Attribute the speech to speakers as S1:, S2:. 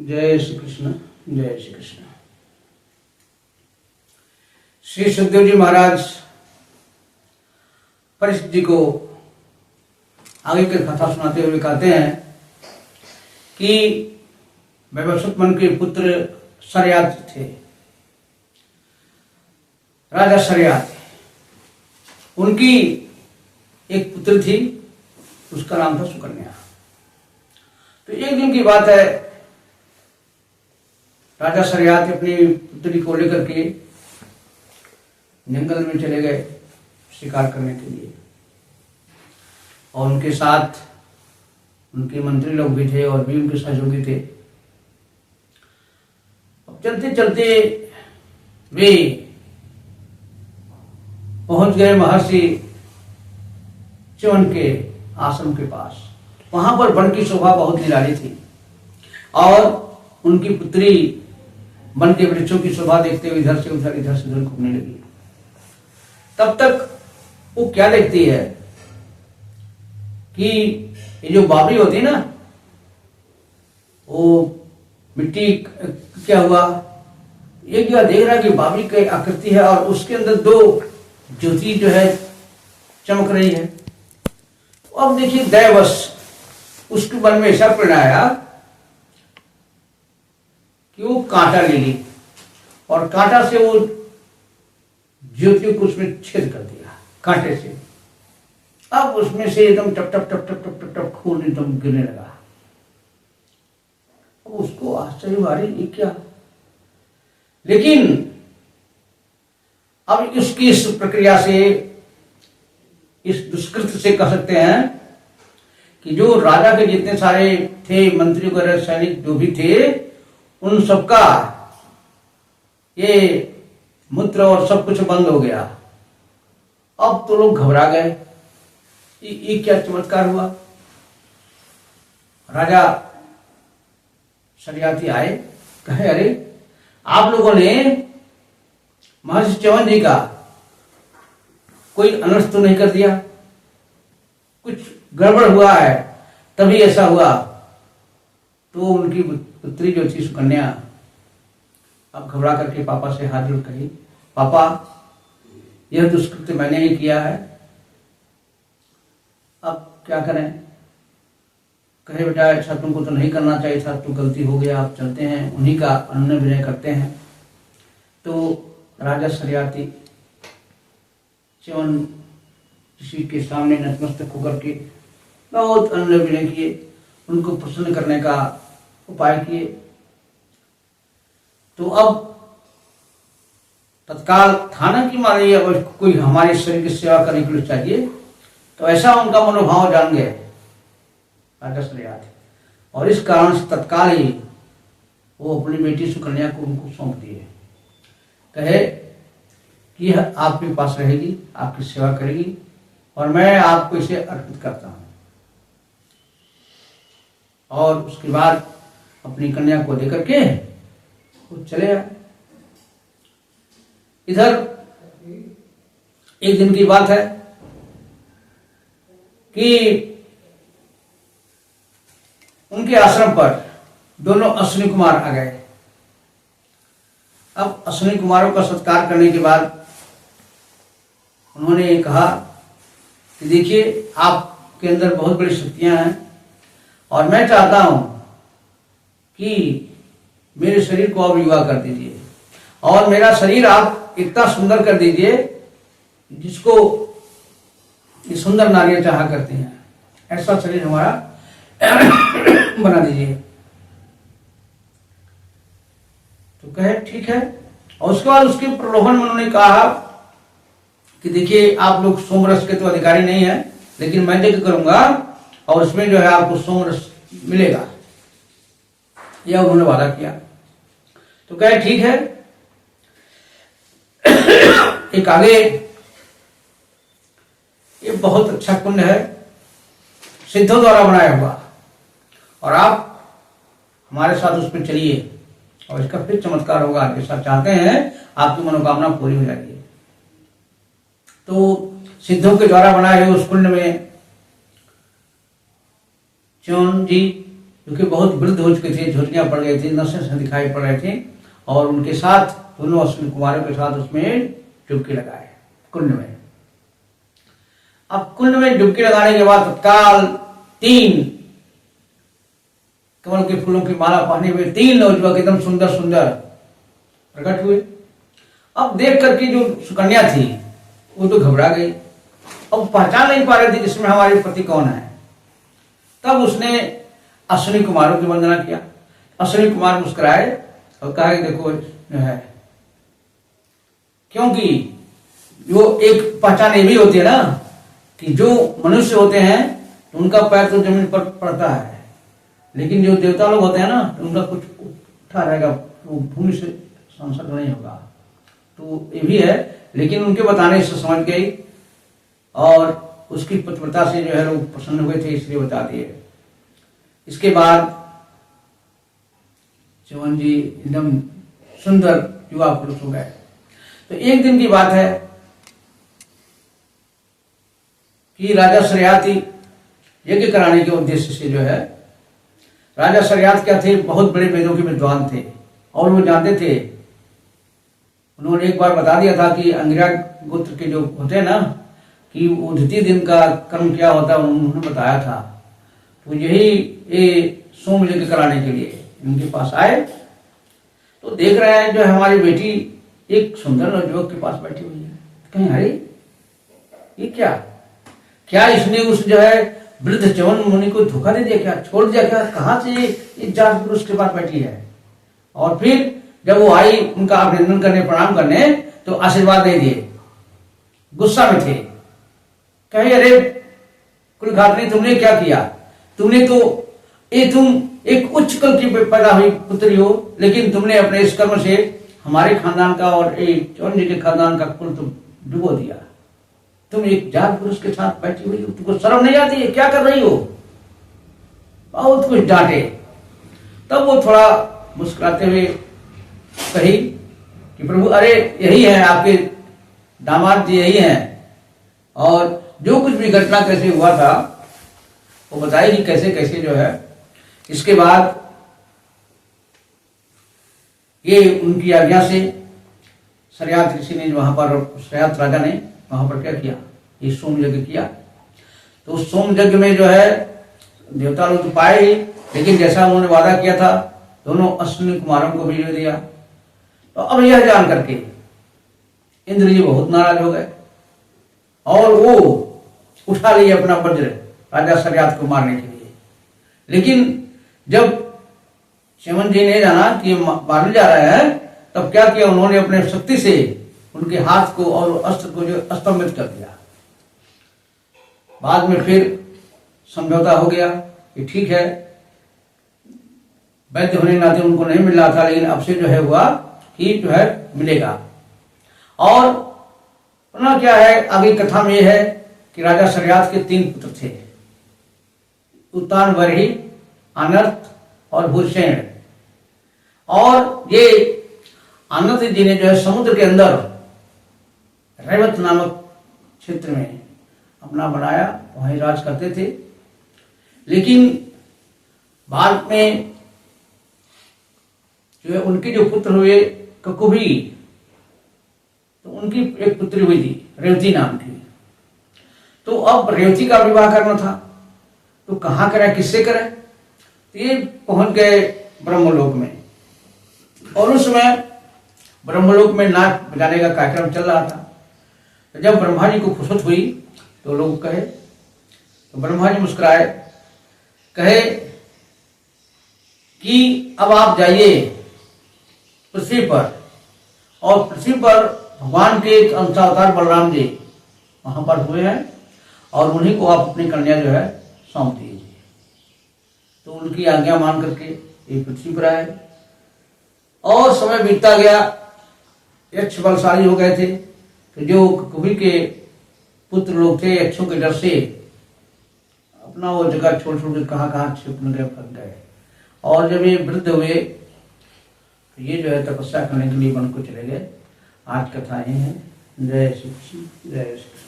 S1: जय श्री कृष्ण। जय श्री कृष्ण। श्री सुखदेव जी महाराज परीक्षित जी को आगे की कथा सुनाते हुए कहते हैं कि वैवस्वत मन के पुत्र शर्यात थे, राजा शर्यात। उनकी एक पुत्र थी, उसका नाम था सुकन्या। तो एक दिन की बात है, राजा शर्यात अपनी पुत्री को लेकर के जंगल में चले गए शिकार करने के लिए, और उनके साथ उनके मंत्री लोग भी थे और भी उनके सहयोगी थे। अब चलते चलते वे पहुंच गए महर्षि च्यवन के आश्रम के पास। वहां पर वन की शोभा बहुत निराली थी और उनकी पुत्री वन के वृक्षों की शोभा देखते हुए इधर से उधर घूमने लगी। तब तक वो क्या देखती है कि ये जो बावली होती है ना, वो मिट्टी क्या हुआ, एक जगह देख रहा कि बावली की आकृति है और उसके अंदर दो ज्योति जो है चमक रही है। अब देखिए दैवश उसके मन में ऐसा प्रेरणा आया कि वो कांटा ले ली और कांटा से वो ज्योति को उसमें छेद कर दिया कांटे से। अब उसमें से एकदम टप टप टप टप टप टप टप खून एकदम गिरने लगा। उसको आश्चर्य हुआ, अरे ये क्या। लेकिन अब इसकी इस प्रक्रिया से, इस दुष्कृत से कह सकते हैं कि जो राजा के जितने सारे थे मंत्री वगैरह सैनिक जो भी थे, उन सबका ये मूत्र और सब कुछ बंद हो गया। अब तो लोग घबरा गए, ये क्या चमत्कार हुआ। राजा शर्याती आए, कहे अरे आप लोगों ने महर्षि च्यवन जी का कोई अनर्थ तो नहीं कर दिया, कुछ गड़बड़ हुआ है तभी ऐसा हुआ। तो उनकी पुत्री जो थी सुकन्या अब घबरा करके पापा से हाथ जोड़ कही, पापा यह दुष्कृत्य मैंने ही किया है, अब क्या करें। कहे बेटा ऐसा तुमको तो नहीं करना चाहिए था, तो गलती हो गया, आप चलते हैं, उन्हीं का अनुनय विनय करते हैं। तो राजा शर्याती च्यवन ऋषि के सामने नतमस्तक होकर के बहुत अनुनय विनय किए, उनको प्रसन्न करने का उपाय किए। तो अब तत्काल थाना की मारे अगर कोई हमारे शरीर की सेवा करने के लिए चाहिए, तो ऐसा उनका मनोभाव जान गए राजा शर्यात, और इस कारण से तत्काल ही वो अपनी बेटी सुकन्या को उनको सौंप दिए। कहे कि यह आपके पास रहेगी, आपकी सेवा करेगी और मैं आपको इसे अर्पित करता हूं। और उसके बाद अपनी कन्या को लेकर के वो चले आए। इधर एक दिन की बात है कि उनके आश्रम पर दोनों अश्विनी कुमार आ गए। अब अश्विनी कुमारों का सत्कार करने के बाद उन्होंने कहा कि देखिए आपके अंदर बहुत बड़ी शक्तियां हैं और मैं चाहता हूं कि मेरे शरीर को अब युवा कर दीजिए और मेरा शरीर आप इतना सुंदर कर दीजिए जिसको ये सुंदर नारियां चाहा करती हैं, ऐसा शरीर हमारा बना दीजिए। तो कहे ठीक है। और उसके बाद उसके प्रलोभन में उन्होंने कहा कि देखिए आप लोग सोमरस के तो अधिकारी नहीं है, लेकिन मैं यज्ञ करूंगा और उसमें जो है आपको सोमरस मिलेगा, यह उन्होंने वादा किया। तो कहे ठीक है। एक आगे ये बहुत अच्छा कुंड है, सिद्धों द्वारा बनाया हुआ, और आप हमारे साथ उसमें चलिए और इसका फिर चमत्कार होगा, जैसा चाहते हैं आपकी मनोकामना पूरी हो जाएगी। तो सिद्धों के द्वारा बनाए हुए उस कुंड में च्यवन जी क्योंकि बहुत वृद्ध हो चुके थे, झुर्रियां पड़ गई थी, नसें दिखाई पड़ रहे थे, और उनके साथ दोनों अश्विनी कुमारों के साथ उसमें डुबकी लगाए कुंड में। अब कुंड में डुबकी लगाने के बाद तत्काल 3 कमल के फूलों की माला पहने हुए 3 नवयुवक एकदम सुंदर सुंदर प्रकट हुए। अब देख करके जो सुकन्या थी वो तो घबरा गई, अब पहचान नहीं पा रही थी इसमें हमारे पति कौन है। तब उसने अश्विनी कुमारों की वंदना किया। अश्विनी कुमार मुस्कुराए और कहा कि देखो जो है, क्योंकि जो एक पहचान ये भी होती है ना कि जो मनुष्य होते हैं तो उनका पैर तो जमीन पर पड़ता है, लेकिन जो देवता लोग होते हैं ना तो उनका कुछ उठा रहेगा, वो भूमि से संसर्ग नहीं होगा। तो ये भी है, लेकिन उनके बताने से समझ गई और उसकी पतिव्रता से जो है लोग प्रसन्न हुए थे, इसलिए बता दिए। इसके बाद च्यवन जी एकदम सुंदर युवा पुरुष हो गए। तो एक दिन की बात है कि राजा शर्याती यज्ञ कराने के उद्देश्य से जो है, राजा शर्यात क्या थे, बहुत बड़े वेदों के विद्वान थे और वो जानते थे। उन्होंने एक बार बता दिया था कि अंगिरा गोत्र के जो होते हैं ना कि उद्धति दिन का कर्म क्या होता है, उन्होंने बताया था। तो यही ये सोम यज्ञ कराने के लिए इनके पास आए तो देख रहे हैं जो हमारी बेटी एक सुंदर नवयुवक के पास बैठी हुई है। कहीं अरे ये क्या इसने उस जो है वृद्ध च्यवन मुनि को धोखा दे दिया क्या, छोड़ दिया क्या, कहाँ से ये जात पुरुष के पास बैठी है। और फिर जब वो आई उनका अभिनंदन करने, प्रणाम करने, तो आशीर्वाद दे दिए। गुस्सा में थे, कहे अरे कोई घात नहीं, तुमने क्या किया, तुमने तो तुम एक उच्च कुल की पैदा हुई पुत्री हो, लेकिन तुमने अपने इस कर्म से हमारे खानदान का और च्यवन जी के खानदान का कुल तुम डुबो दिया। तुम एक जात पुरुष के साथ बैठी हुई हो, तुमको शर्म नहीं आती है, क्या कर रही हो। बहुत कुछ डांटे। तब वो थोड़ा मुस्कुराते हुए कही कि प्रभु अरे यही है आपके दामाद जी, यही हैं, और जो कुछ भी घटना कैसे हुआ था वो बताएगी कैसे कैसे जो है। इसके बाद ये उनकी आज्ञा से शर्यात ऋषि ने वहां पर, शर्यात राजा ने वहां पर क्या किया, ये सोम यज्ञ किया। तो सोम यज्ञ में जो है देवता लोग तो पाए ही, लेकिन जैसा उन्होंने वादा किया था दोनों अश्विनी कुमारों को भी दिया। तो अब यह जान करके इंद्र जी बहुत नाराज हो गए और वो उठा लिए अपना वज्र राजा शर्यात को मारने के लिए। लेकिन जब च्यवन जी ने जाना कि मारने जा रहा है, तब क्या किया, उन्होंने अपने शक्ति से उनके हाथ को और अस्त्र को जो स्तंभित कर दिया। बाद में फिर समझौता हो गया कि ठीक है, वैद्य होने के नाते उनको नहीं मिल रहा था, लेकिन अब से जो है हुआ कि जो है मिलेगा। और पुनः क्या है, आगे कथा में यह है कि राजा शर्यात के 3 पुत्र थे, उत्तान, वरही, अनर्थ और भूषण। और ये अनर्थ जी ने जो है समुद्र के अंदर रैवत नामक क्षेत्र में अपना बनाया, वहीं राज करते थे। लेकिन बाद में जो है उनके जो पुत्र हुए ककुभी, तो उनकी एक पुत्री हुई थी रेवती नाम की। तो अब रेवती का विवाह करना था, तो कहाँ करें, किससे करें। तो ये पहुंच गए ब्रह्मलोक में, और उस समय ब्रह्मलोक में नाच बजाने का कार्यक्रम चल रहा था। तो जब ब्रह्मा जी को फुर्सत हुई तो लोग कहे, तो ब्रह्मा जी मुस्कुराए, कहे कि अब आप जाइए पृथ्वी पर, और पृथ्वी पर भगवान के एक अंशावतार बलराम जी वहां पर हुए हैं, और उन्हीं को आप अपनी कन्या जो है सौंप दीजिए। तो उनकी आज्ञा मान करके ये पृथ्वी पर आए, और समय बीतता गया। यक्ष बलशाली हो गए थे, तो जो कभी के पुत्र लोग थे यक्षों के डर से अपना वो जगह छोड़ छोड़ के कहाँ छिपने गए, फंस गए। और जब ये वृद्ध हुए तो ये जो है तपस्या करने के लिए वन को चले गए। आज कथा ये है। जय श्री कृष्ण, जय श्री कृष्ण।